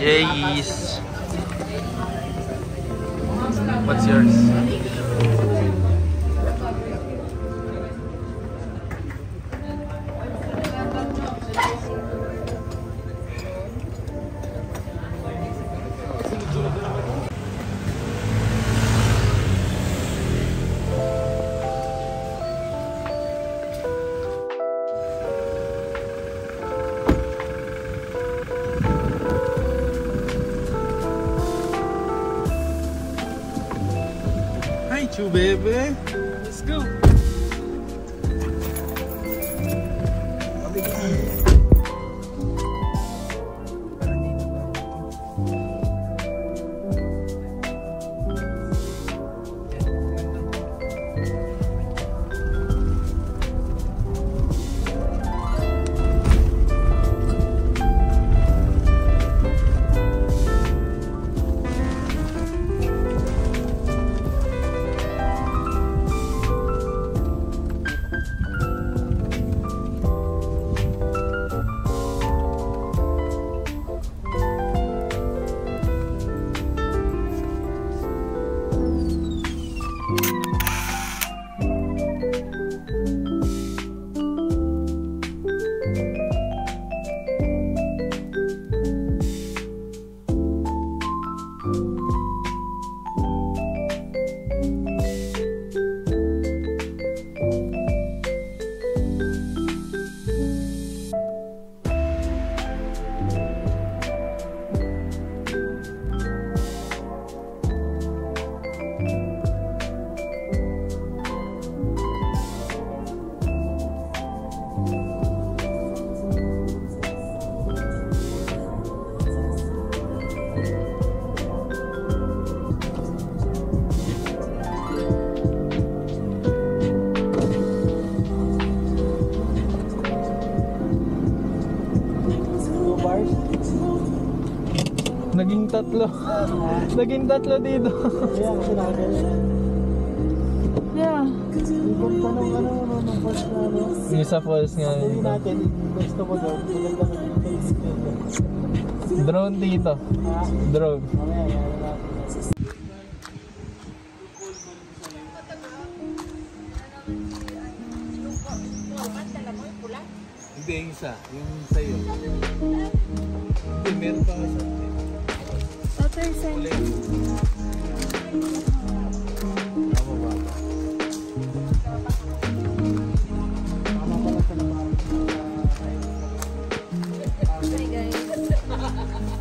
Jays. What's yours? Hi, Chu baby. Let's go. Naging tatlo dito. Yeah, kasi nakagaling. Yeah. Ibang tanong nung falls na Yung sa falls nga. Hindi natin, gusto ko doon. Maganda ng face screen. Drone dito. Drone. Mamaya, yan natin. Hindi, yung isa. Yung sa'yo. Hindi, meron pa isa. Other side. Hi guys.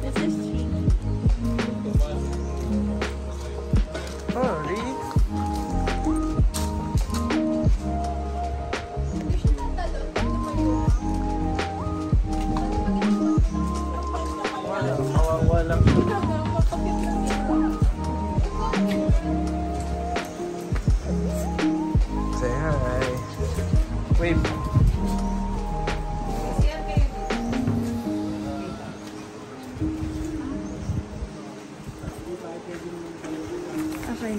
This is Chi. Oh, really? Walang say hi. Wave. Okay.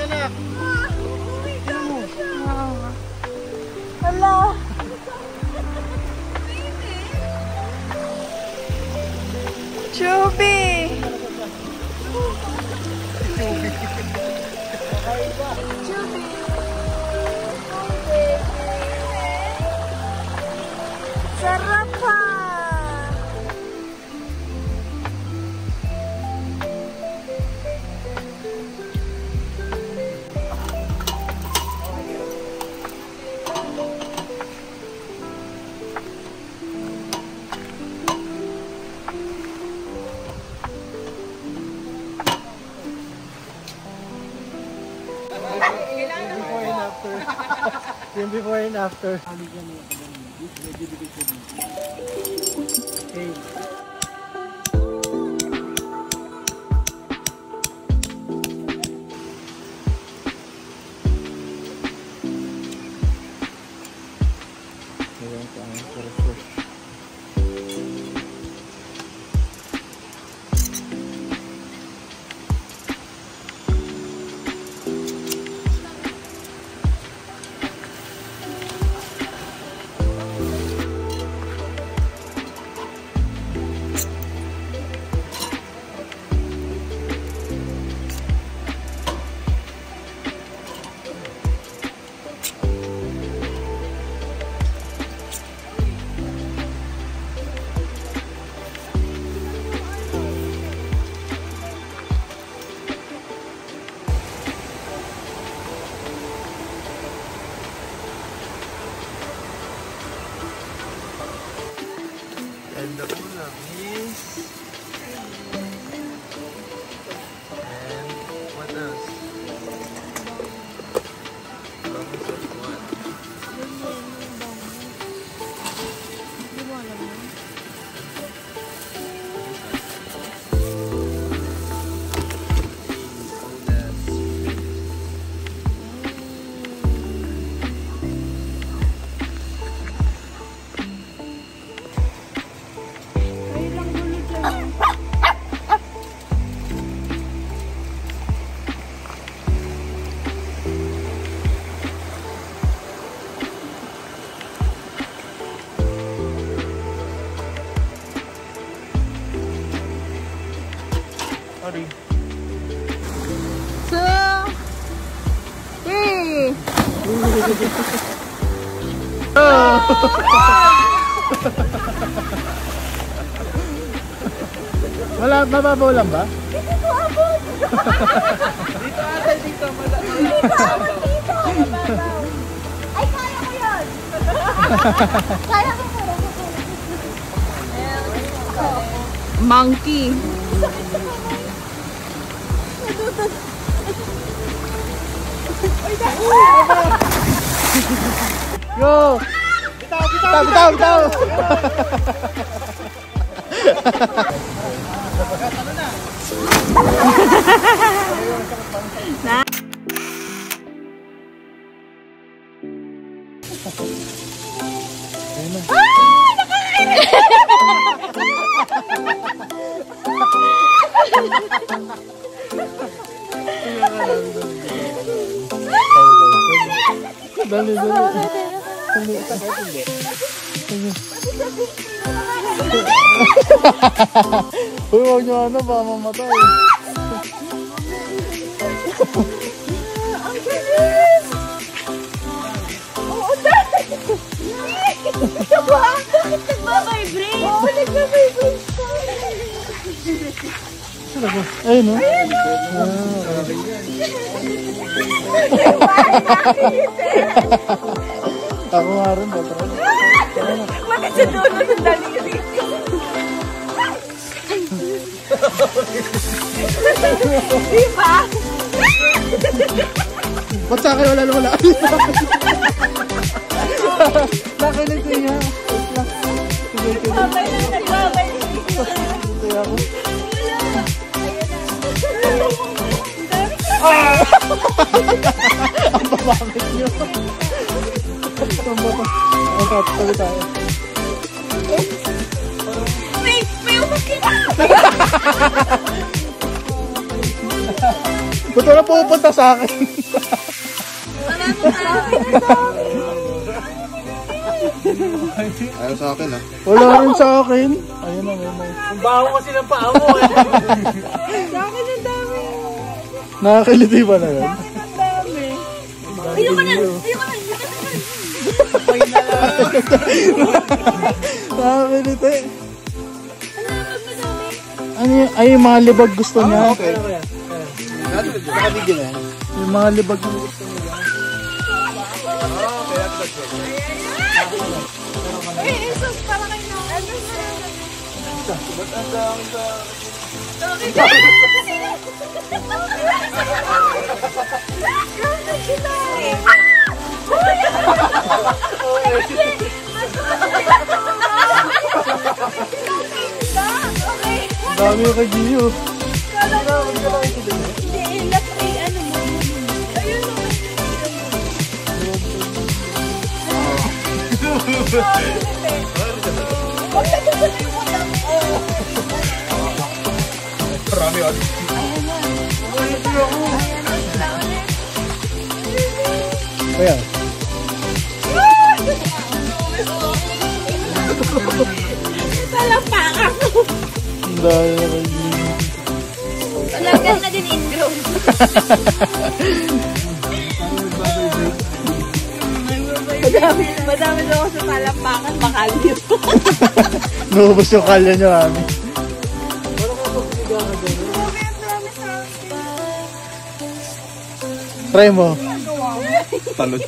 anak. Hala. Chubby. Chubby. Sarap pa. Yung before and after. Okay. Ayan, pang refresh. And the ulam is... And what else? Bangus of what? Hindi mo alam yun. Kayo lang gulo dyan. Sorry. So, hey! Wala, mababaw lang ba? Dito ata, dito. Ay, kaya ko yun! Kaya ko po. Monkey. Go! Bitaw, bitaw! Dali, dali. Hindi, sakit hindi. Uy, huwag nyo ano, baka mamatay. Ang galing! Oo, dahil! Diba? Bakit nagbabibrate? Oo, nagbabibrate ka. Ayun, no? Ako nga rin, ba? Bakit sa dulo ng daliri? Diba? Ba't sa akin wala? Nakinig niya. Babay na, nagbabay. Ito ako. Ang babakit niyo. Ang babakit. Ang tabi tayo. May umakit na! Ba't wala pupunta sa akin? Ayaw sa akin ah. Wala rin sa akin. Ayun na, may. Ang baho kasi ng paa mo eh. Sa akin ang dami. Nakakiliti ba na yan? Sa akin ang dami. Ayoko na. Ayoko na. Nakakiliti. Ano yun? Ay, yung mga libag gusto niya. Okay. Nakabigyan na yan. Yung mga libag na gusto niya. Uy, isos para kayo na. Ano sa? Ba't ang dami sa... Dami yung kay Gio. Hindi, last ay ano mo. Ayun o. Marami ah. Ayan. Talapakan. Ang dami na kay Gio. Talagang na din ingrown. Madami daw ako sa talapakan. Makalyo. Nubos yung kalya niyo, Ami. Try mo. Talon.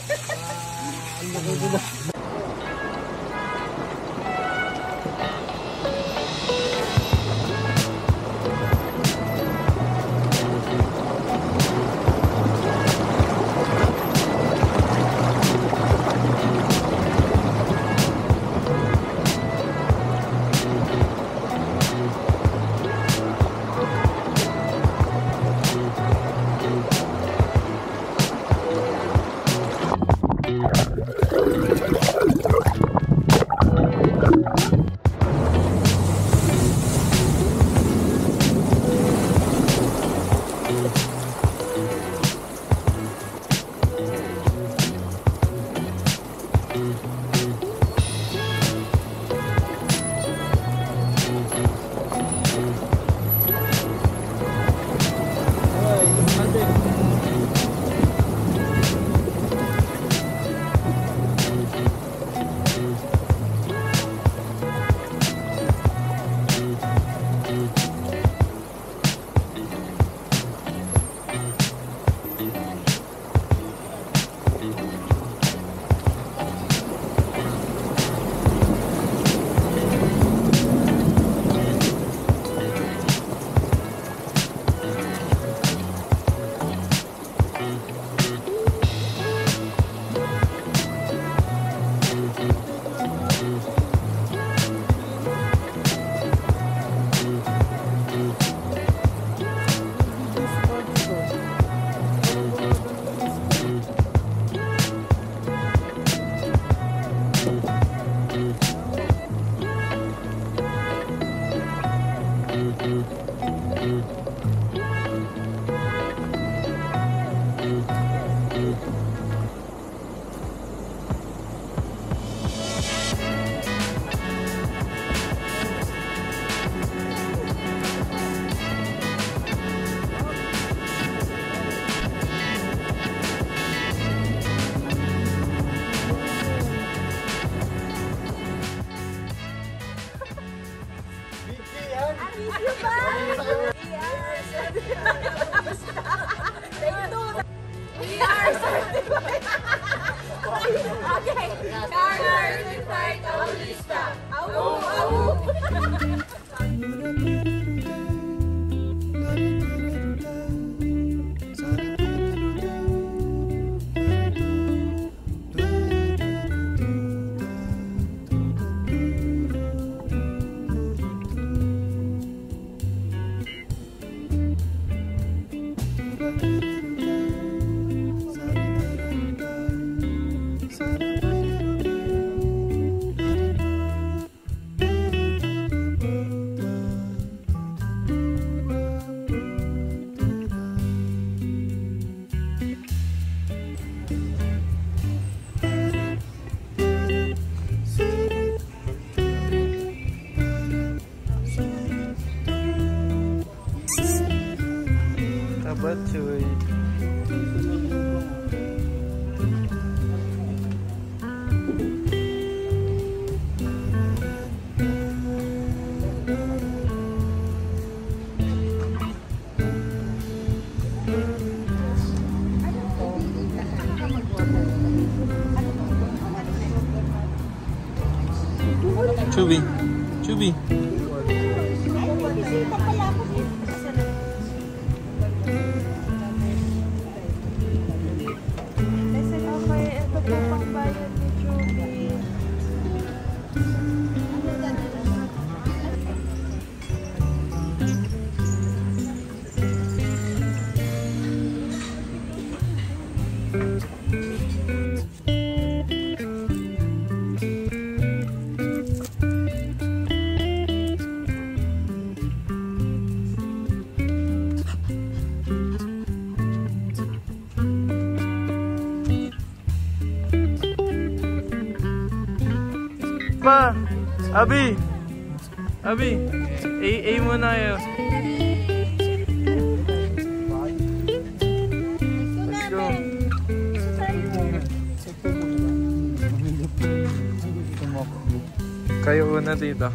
Chubby. Chubby. Ay, may bisita pala ako dito. Kasi okay, ito po pangbayad ni Chubby. Pa! Abi! Abi! A muna kayo. Let's go. Kayo una dito.